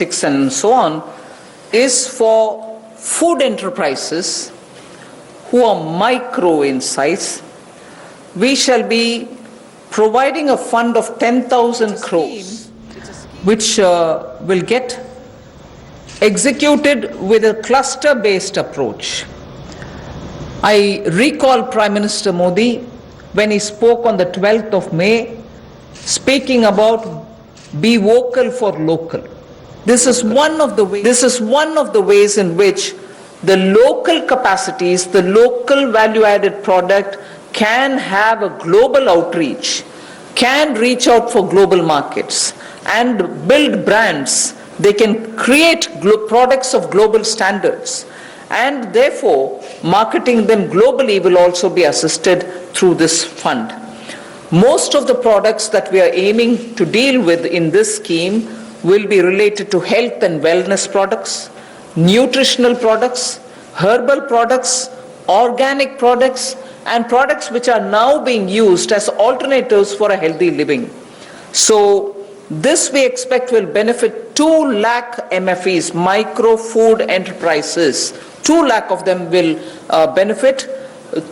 and so on is for food enterprises who are micro in size. We shall be providing a fund of 10,000 crores, which will get executed with a cluster-based approach. I recall Prime Minister Modi when he spoke on the 12th of May, speaking about be vocal for local. This is one of the ways in which the local capacities, the local value-added product can have a global outreach, can reach out for global markets and build brands. They can create products of global standards, and therefore marketing them globally will also be assisted through this fund. Most of the products that we are aiming to deal with in this scheme will be related to health and wellness products, nutritional products, herbal products, organic products, and products which are now being used as alternatives for a healthy living. So this we expect will benefit 2 lakh MFEs, micro food enterprises. 2 lakh of them will benefit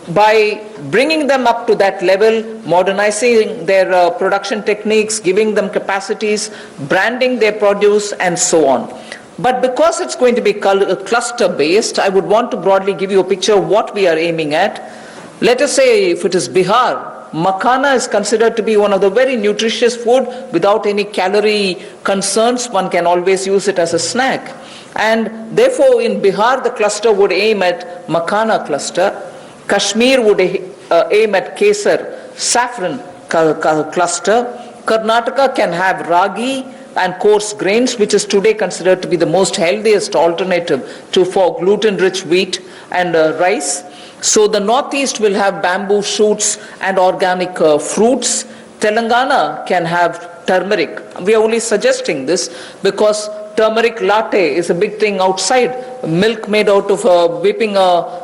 by bringing them up to that level, modernizing their production techniques, giving them capacities, branding their produce, and so on. But because it's going to be cluster-based, I would want to broadly give you a picture of what we are aiming at. Let us say if it is Bihar, makhana is considered to be one of the very nutritious food without any calorie concerns. One can always use it as a snack. And therefore in Bihar, the cluster would aim at makhana cluster. Kashmir would aim at kesar, saffron cluster. Karnataka can have ragi and coarse grains, which is today considered to be the most healthiest alternative for gluten-rich wheat and rice. So the Northeast will have bamboo shoots and organic fruits. Telangana can have turmeric. We are only suggesting this because turmeric latte is a big thing outside. Milk made out of whipping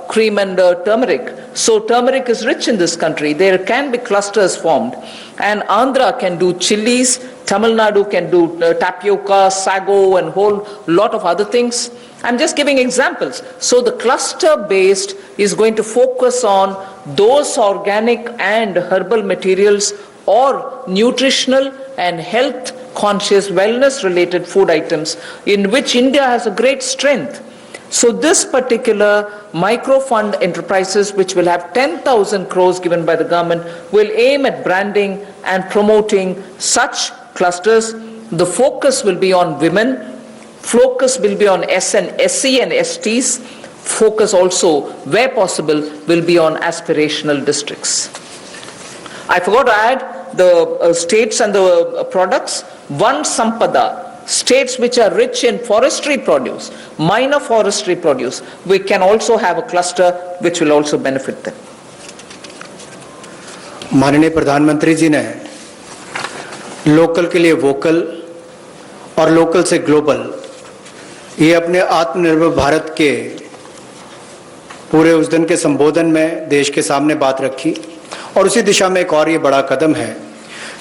cream and turmeric. So turmeric is rich in this country. There can be clusters formed. And Andhra can do chilies. Tamil Nadu can do tapioca, sago, and whole lot of other things. I'm just giving examples. So the cluster-based is going to focus on those organic and herbal materials or nutritional and health conscious wellness related food items in which India has a great strength. So this particular micro fund enterprises, which will have 10,000 crores given by the government, will aim at branding and promoting such clusters. The focus will be on women. Focus will be on SC and STs. Focus also, where possible, will be on aspirational districts. I forgot to add the states and the products. One Sampada, states which are rich in forestry produce, minor forestry produce, we can also have a cluster which will also benefit them. माननीय प्रधानमंत्री जी ने local के लिए vocal और local से global ये अपने आत्मनिर्भर भारत के पूरे उस दिन के संबोधन में देश के सामने बात रखी और उसी दिशा में एक और ये बड़ा कदम है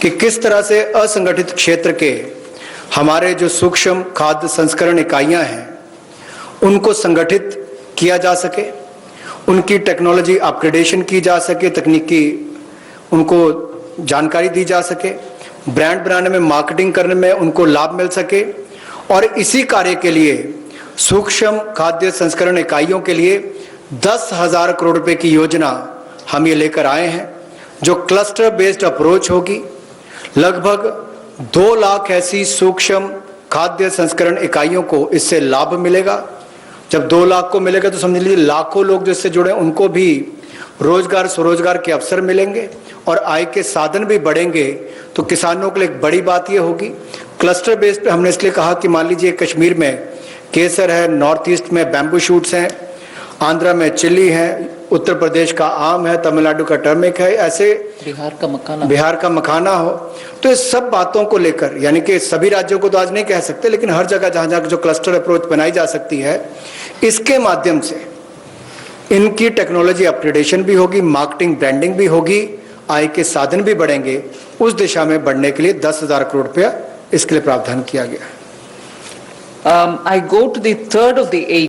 कि किस तरह से असंगठित क्षेत्र के हमारे जो सूक्ष्म खाद्य संस्करण इकाइयां हैं उनको संगठित किया जा सके, उनकी टेक्नोलॉजी अपग्रेडेशन की जा सके, तकनीकी उनको जानकारी दी जा सके, ब्रांड बनाने में, मार्केटिंग करने में उनको लाभ मिल सके। और इसी कार्य के लिए सूक्ष्म खाद्य संस्करण इकाइयों के लिए 10,000 करोड़ रुपए की योजना हम ये लेकर आए हैं जो क्लस्टर बेस्ड अप्रोच होगी। लगभग 2 लाख ऐसी सूक्ष्म खाद्य संस्करण इकाइयों को इससे लाभ मिलेगा। जब 2 लाख को मिलेगा तो समझ लीजिए लाखों लोग जो इससे जुड़े उनको भी रोजगार स्वरोजगार के अवसर मिलेंगे और आय के साधन भी बढ़ेंगे। तो किसानों के लिए एक बड़ी बात यह होगी। क्लस्टर बेस्ड पे हमने इसलिए कहा कि मान लीजिए कश्मीर में केसर है, नॉर्थ ईस्ट में बैम्बू शूट्स हैं, आंध्रा में चिल्ली है, उत्तर प्रदेश का आम है, तमिलनाडु का टर्मिक है, ऐसे बिहार का मखाना हो। तो इस सब बातों को लेकर, यानी कि सभी राज्यों को तो आज नहीं कह सकते, लेकिन हर जगह जहां जहां जो क्लस्टर अप्रोच बनाई जा सकती है, इसके माध्यम से इनकी टेक्नोलॉजी अपग्रेडेशन भी होगी, मार्केटिंग ब्रांडिंग भी होगी, आय के साधन भी बढ़ेंगे। उस दिशा में बढ़ने के लिए 10,000 करोड़ रुपया इसके लिए प्रावधान किया गया है। I go to the third of the 8